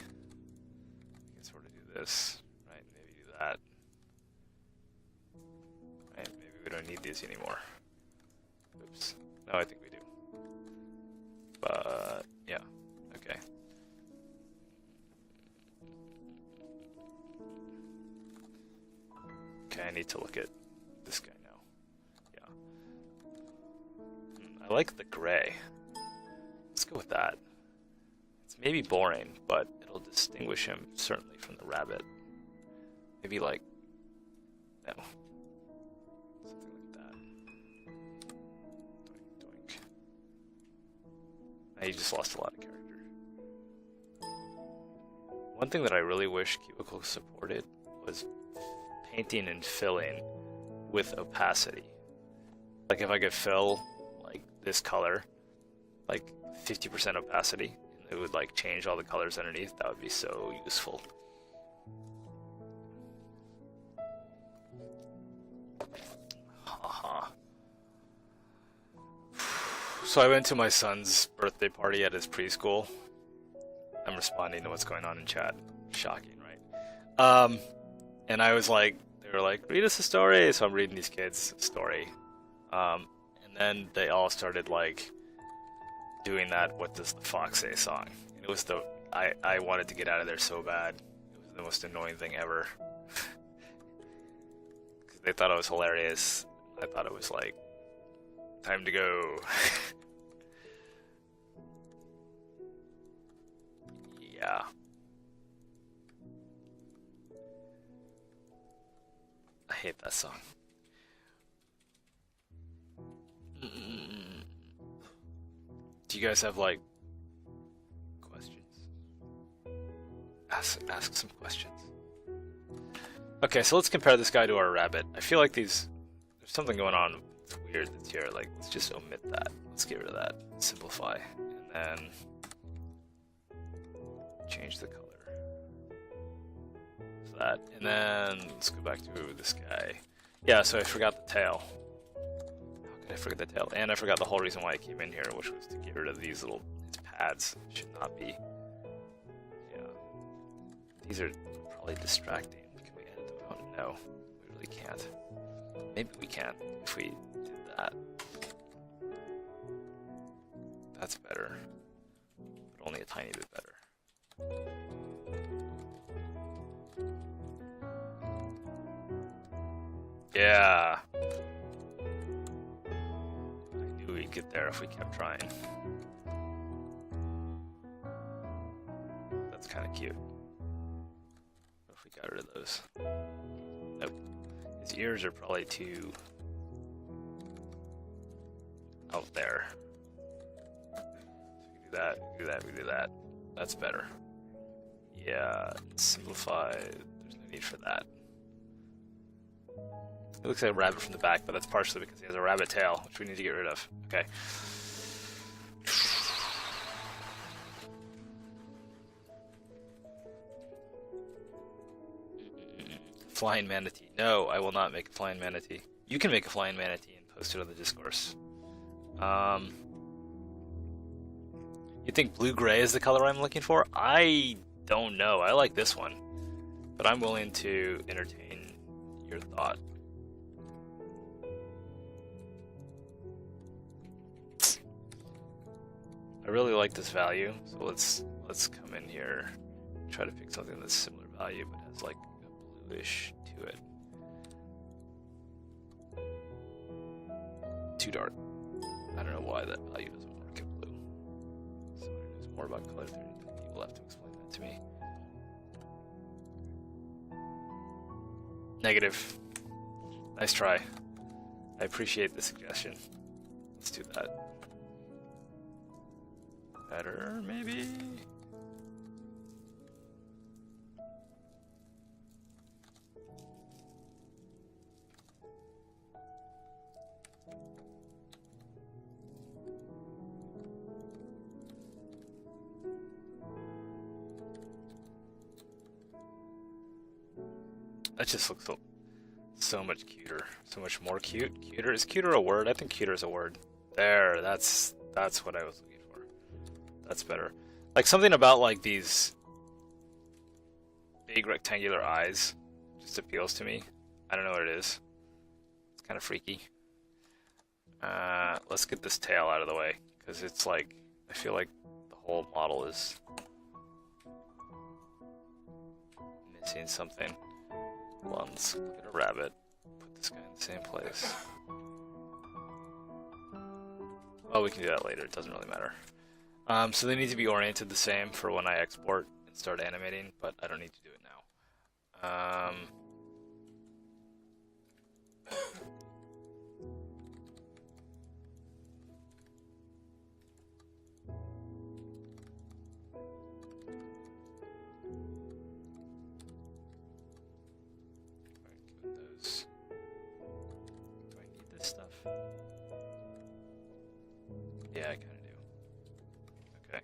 we can sort of do this, right, maybe do that. Right, maybe we don't need these anymore. Oops, no, I think we do. But, yeah, okay. Okay, I need to look at this guy now. Yeah. I like the gray. Let's go with that. Maybe boring, but it'll distinguish him certainly from the rabbit. Maybe like, no, something like that. Doink, doink. Now you just lost a lot of character. One thing that I really wish Cubicle supported was painting and filling with opacity. Like if I could fill like this color, like 50% opacity, it would like change all the colors underneath. That would be so useful. So I went to my son's birthday party at his preschool. I'm responding to what's going on in chat. Shocking, right? And I was like, they were like, read us a story. So I'm reading these kids a story. And then they all started like doing that "What Does the Fox Say" song. It was I wanted to get out of there so bad. It was the most annoying thing ever. They thought it was hilarious. I thought it was like, time to go. Yeah. I hate that song. Do you guys have like questions? Ask some questions. Okay, so let's compare this guy to our rabbit. I feel like there's something going on that's weird that's here. Like, let's just omit that. Let's get rid of that. Simplify. And then change the color. So that. And then let's go back to this guy. Yeah, so I forgot the tail. How could I forget the tail? And I forgot the whole reason why I came in here, which was to get rid of these little pads. Should not be. Yeah. These are probably distracting. No, we really can't. Maybe we can if we did that. That's better, but only a tiny bit better. Yeah. I knew we'd get there if we kept trying. That's kind of cute. What if we got rid of those? Nope. His ears are probably too out there. So we do that, we do that, we do that. That's better. Yeah, simplify. There's no need for that. It looks like a rabbit from the back, but that's partially because he has a rabbit tail, which we need to get rid of. Okay. Flying manatee. No, I will not make a flying manatee. You can make a flying manatee and post it on the discourse. You think blue-gray is the color I'm looking for? I don't know. I like this one. But I'm willing to entertain your thought. I really like this value, so let's come in here and try to pick something that's similar value but has like bluish to it. Too dark. I don't know why that value doesn't work in blue. Someone who knows more about color theory than me will have to explain that to me. Negative. Nice try. I appreciate the suggestion. Let's do that. Better, maybe? That just looks so much cuter. So much more cute. Cuter? Is cuter a word? I think cuter is a word. There, that's what I was looking for. That's better. Like something about like these big rectangular eyes just appeals to me. I don't know what it is. It's kind of freaky. Let's get this tail out of the way because it's like I feel like the whole model is missing something. Well, let's get a rabbit. Put this guy in the same place. Well, we can do that later. It doesn't really matter. So they need to be oriented the same for when I export and start animating, but I don't need to do it now. Do I need this stuff? Yeah, I kind of do. Okay.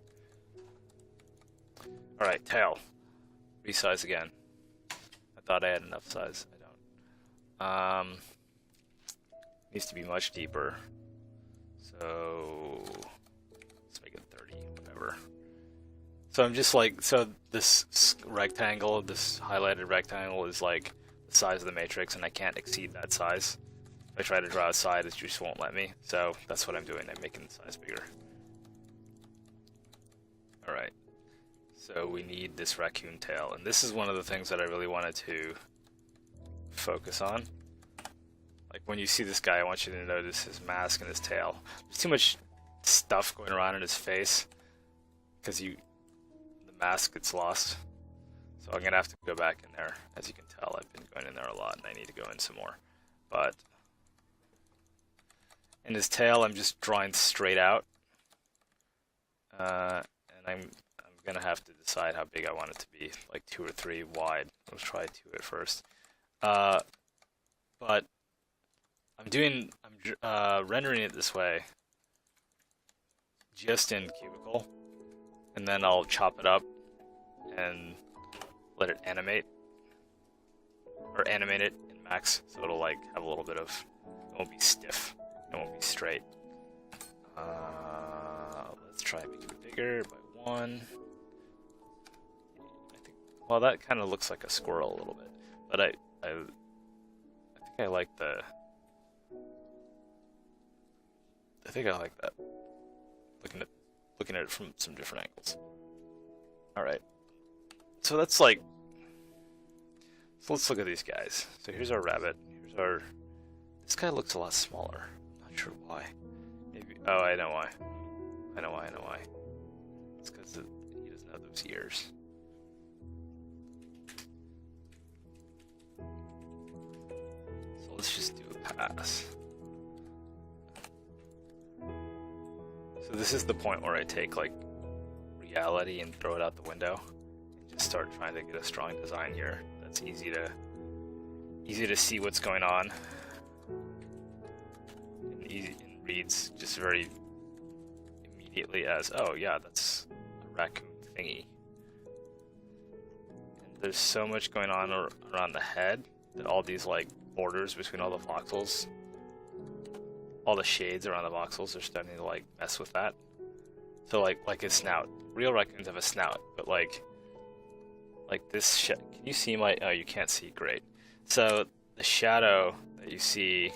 Alright, tail. Resize again. I thought I had enough size. I don't. Needs to be much deeper. So let's make it 30, whatever. So I'm just like, so this rectangle, this highlighted rectangle is like the size of the matrix, and I can't exceed that size. If I try to draw a side, it just won't let me. So that's what I'm doing. I'm making the size bigger. Alright. So we need this raccoon tail, and this is one of the things that I really wanted to focus on. when you see this guy, I want you to notice his mask and his tail. There's too much stuff going around in his face because the mask gets lost. So I'm gonna have to go back in there. As you can tell, I've been going in there a lot, and I need to go in some more. But in his tail, I'm just drawing straight out, and I'm gonna have to decide how big I want it to be, like 2 or 3 wide. Let's try 2 at first. But I'm rendering it this way, just in cubicle, and then I'll chop it up and let it animate, or animate it in max, so it'll like have a little bit of, it won't be stiff, it won't be straight. Let's try making it bigger by 1. I think, well, that kind of looks like a squirrel a little bit, but I think I like the. I think I like that. Looking at it from some different angles. All right. So that's like. So let's look at these guys. So here's our rabbit. Here's our. This guy looks a lot smaller. I'm not sure why. Maybe. Oh, I know why. I know why. It's because he doesn't have those ears. So let's just do a pass. So this is the point where I take like reality and throw it out the window and just start trying to get a strong design here. That's easy to see what's going on, and reads just very immediately as, oh yeah, that's a raccoon thingy. And there's so much going on around the head that all these like borders between all the voxels, all the shades around the voxels are starting to like mess with that. So like his snout. Real raccoons have a snout, but like this can you see my, oh, you can't see, great. So the shadow that you see,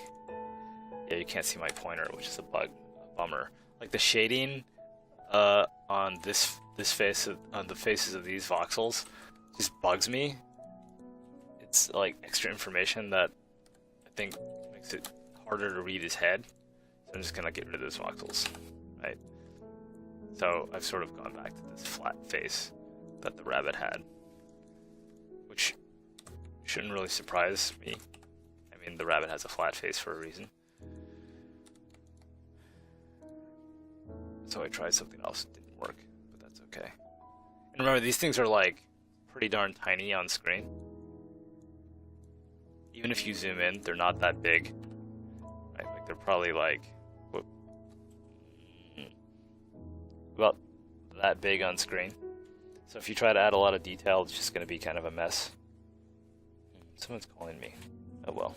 yeah, you can't see my pointer, which is a bummer. Like the shading on this face on the faces of these voxels just bugs me. It's like extra information that I think makes it harder to read his head. So I'm just gonna get rid of those voxels, right? So I've sort of gone back to this flat face that the rabbit had, which shouldn't really surprise me. I mean, the rabbit has a flat face for a reason. So I tried something else, it didn't work, but that's okay. And remember, these things are like pretty darn tiny on screen. Even if you zoom in, they're not that big. Right? Like they're probably like about that big on screen. So if you try to add a lot of detail, it's just going to be kind of a mess. Someone's calling me. Oh well,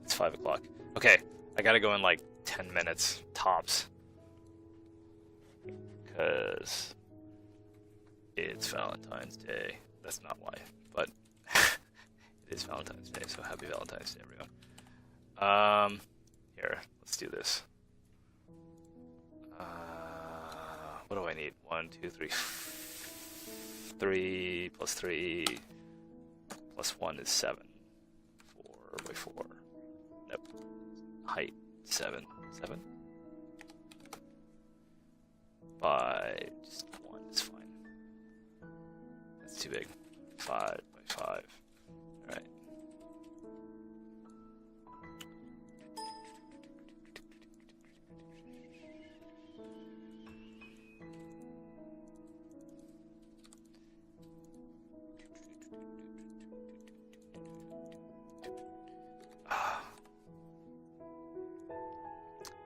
it's 5 o'clock. Okay, I gotta go in like 10 minutes tops, because it's Valentine's Day. That's not why, but it is Valentine's Day, so happy Valentine's Day, everyone. Here, let's do this. What do I need? 1, 2, 3. 3 plus 3 plus 1 is 7. 4 by 4. Nope. Height 7. 7? By just 1 is fine. That's too big. 5 by 5. Alright.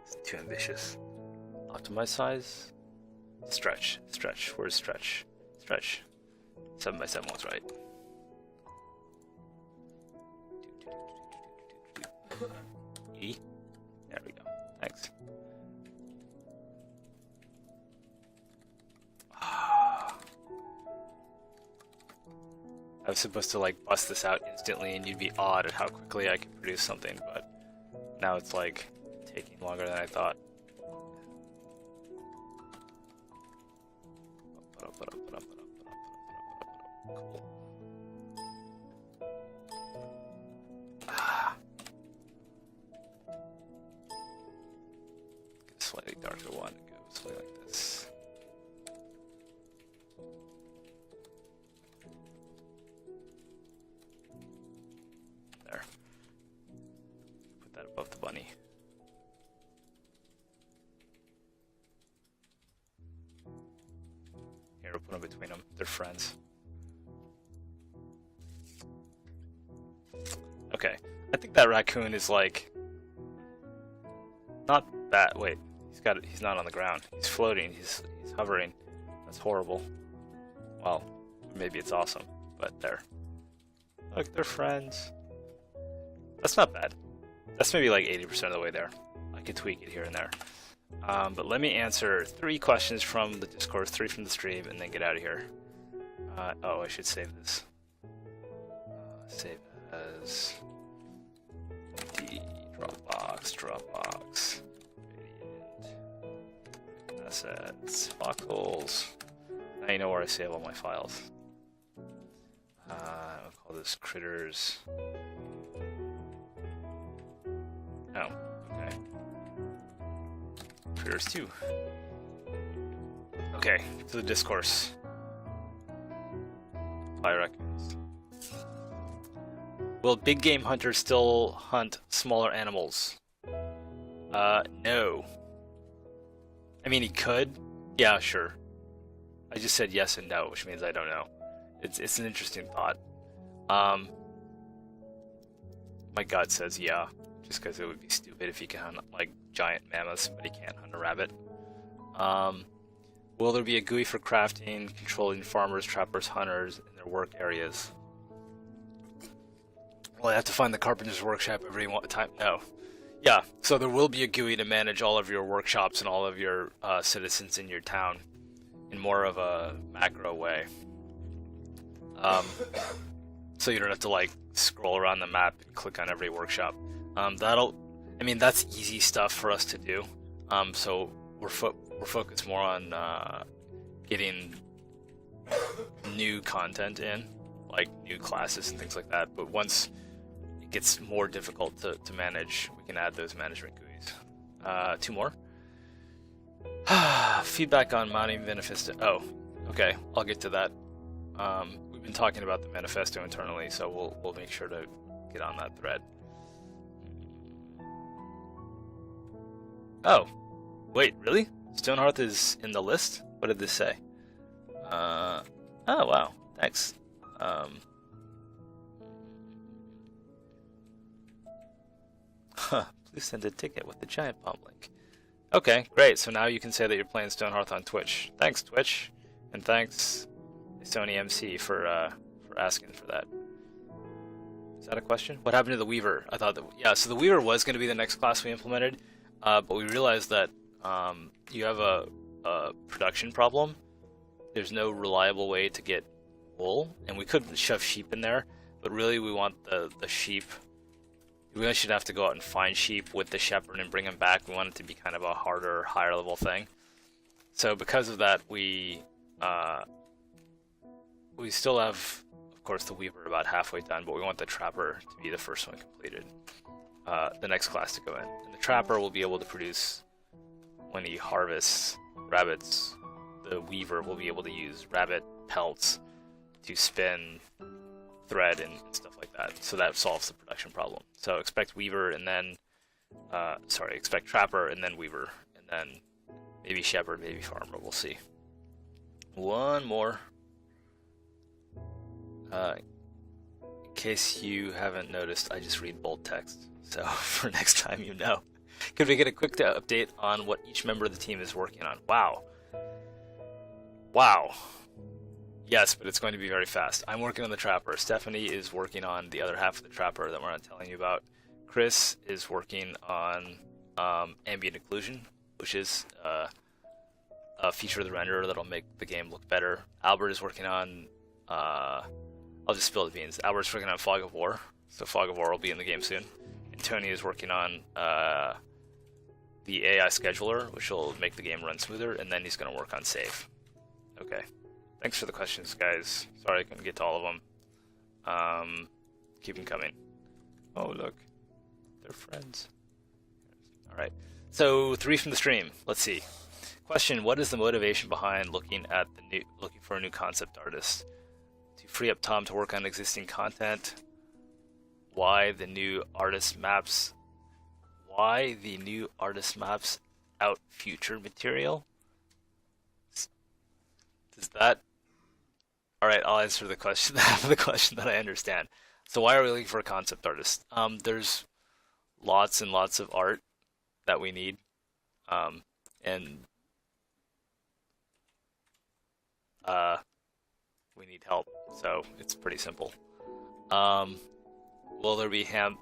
It's too ambitious. Optimize size. Stretch. Stretch. Where's stretch? Stretch. 7 by 7 was right. E. There we go. Thanks. I was supposed to like bust this out instantly and you'd be awed at how quickly I could produce something, but now it's like taking longer than I thought. Cool. arrow put them between them. They're friends. Okay, I think that raccoon is like not bad. Wait, he's not on the ground. He's floating. He's hovering. That's horrible. Well, maybe it's awesome, but there. Look, they're friends. That's not bad. That's maybe like 80% of the way there. I could tweak it here and there. But let me answer 3 questions from the Discord, 3 from the stream, and then get out of here. Oh, I should save this. Save as D Dropbox, Radiant, assets, foxholes. Now you know where I save all my files. I'll call this critters. Oh, okay. Critters 2. Okay, to the discourse. Fire raccoons. Will big game hunters still hunt smaller animals? No. I mean, he could. Yeah, sure. I just said yes and no, which means I don't know. It's an interesting thought. My gut says yeah, just because it would be stupid if he can hunt like giant mammoths, but he can't hunt a rabbit. Will there be a GUI for crafting, controlling farmers, trappers, hunters in their work areas? Well, I have to find the carpenter's workshop every time. No. Yeah, so there will be a GUI to manage all of your workshops and all of your citizens in your town in more of a macro way. So you don't have to like scroll around the map and click on every workshop. I mean, that's easy stuff for us to do. So we're focused more on getting new content in, like new classes and things like that. But once it gets more difficult to manage, we can add those management GUIs. 2 more. Feedback on mounting manifesto. Oh, okay. I'll get to that. We've been talking about the manifesto internally, so we'll make sure to get on that thread. Oh, wait, really? Stonehearth is in the list? What did this say? Oh, wow. Thanks. Please send a ticket with the giant bomb link. Okay, great. So now you can say that you're playing Stonehearth on Twitch. Thanks, Twitch. And thanks, Sony MC, for asking for that. Is that a question? What happened to the Weaver? I thought that... Yeah, so the Weaver was going to be the next class we implemented, but we realized that you have a production problem. There's no reliable way to get wool, and we could shove sheep in there, but really we want the sheep... We should have to go out and find sheep with the shepherd and bring them back. We want it to be kind of a harder, higher level thing. So because of that, we still have, of course, the Weaver about halfway done, but we want the Trapper to be the first one completed. The next class to go in. And the Trapper will be able to produce, when he harvests rabbits, the Weaver will be able to use rabbit pelts to spin thread and stuff like that. So that solves the production problem. So expect Weaver and then, expect Trapper and then Weaver, and then maybe Shepherd, maybe Farmer, we'll see. One more. In case you haven't noticed, I just read bold text. So for next time, you know. Could we get a quick update on what each member of the team is working on? Wow. Wow. Yes, but it's going to be very fast. I'm working on the Trapper. Stephanie is working on the other half of the Trapper that we're not telling you about. Chris is working on ambient occlusion, which is a feature of the renderer that'll make the game look better. Albert is working on... I'll just spill the beans. Albert's working on Fog of War, so Fog of War will be in the game soon. And Tony is working on the AI scheduler, which will make the game run smoother, and then he's going to work on save. Okay. Thanks for the questions, guys. Sorry I couldn't get to all of them. Keep them coming. Oh, look. They're friends. Alright. So, 3 from the stream. Let's see. Question, what is the motivation behind looking for a new concept artist? To free up Tom to work on existing content? Why the new artist maps out future material? Is that all right? I'll answer the question. The question that I understand. So why are we looking for a concept artist? There's lots and lots of art that we need, and uh, we need help. So it's pretty simple. Um, will there be ham?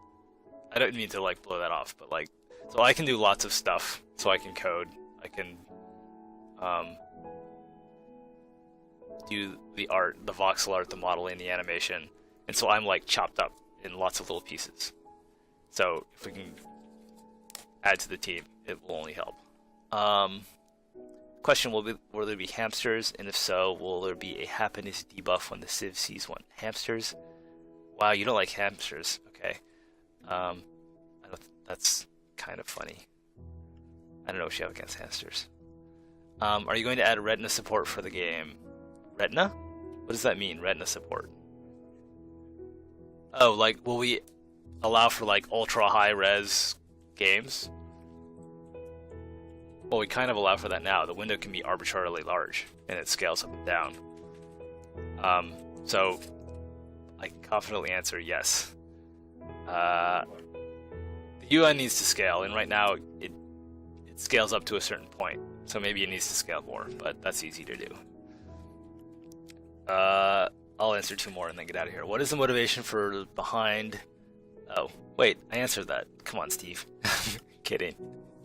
I don't mean to like blow that off, but like, so I can do lots of stuff. So I can code. I can um, do the art, the voxel art, the modeling, the animation, and so I'm like chopped up in lots of little pieces. So if we can add to the team, it will only help. Question: will there be hamsters? And if so, will there be a happiness debuff when the Civ sees one? Hamsters? Wow, you don't like hamsters? Okay. That's kind of funny. I don't know what you have against hamsters. Are you going to add retina support for the game? Retina? What does that mean, retina support? Oh, like, will we allow for like ultra high res games? Well, we kind of allow for that now. The window can be arbitrarily large, and it scales up and down. So I can confidently answer yes. The UI needs to scale, and right now it scales up to a certain point. So maybe it needs to scale more, but that's easy to do. I'll answer two more and then get out of here. What is the motivation for behind? Oh, wait, I answered that. Come on, Steve. Kidding.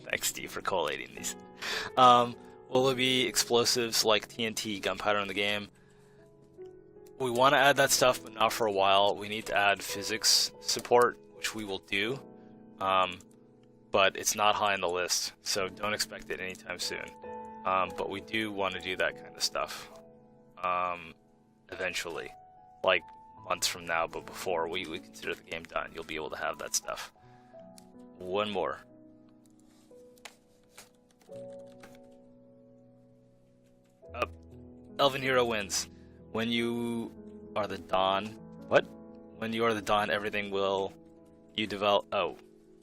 Thanks, Steve, for collating these. Will there be explosives like TNT, gunpowder in the game? We want to add that stuff, but not for a while. We need to add physics support, which we will do. But it's not high on the list, so don't expect it anytime soon. But we do want to do that kind of stuff eventually, like months from now, but before we consider the game done, you'll be able to have that stuff. One more. Elven Hero wins. When you are the Dawn... What? When you are the Dawn, everything will... You develop...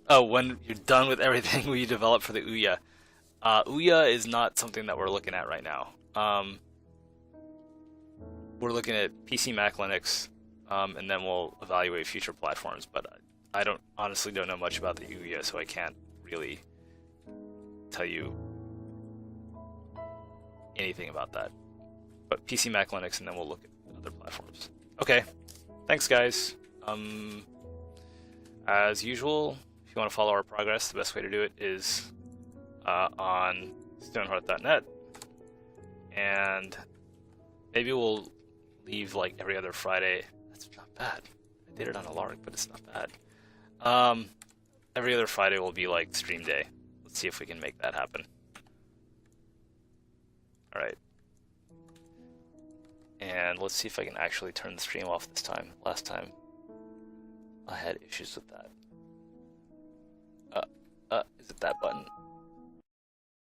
Oh, when you're done with everything, will you develop for the Ouya? Ouya is not something that we're looking at right now. We're looking at PC, Mac, Linux, and then we'll evaluate future platforms, but I honestly don't know much about the Ouya, so I can't really tell you anything about that. But PC, Mac, Linux, and then we'll look at other platforms. Okay, thanks guys. As usual, if you want to follow our progress, the best way to do it is on stonehearth.net, and maybe we'll leave like every other Friday. That's not bad. I did it on a lark, but it's not bad. Every other Friday will be like stream day. Let's see if we can make that happen. All right. And let's see if I can actually turn the stream off this time. Last time I had issues with that. Is it that button?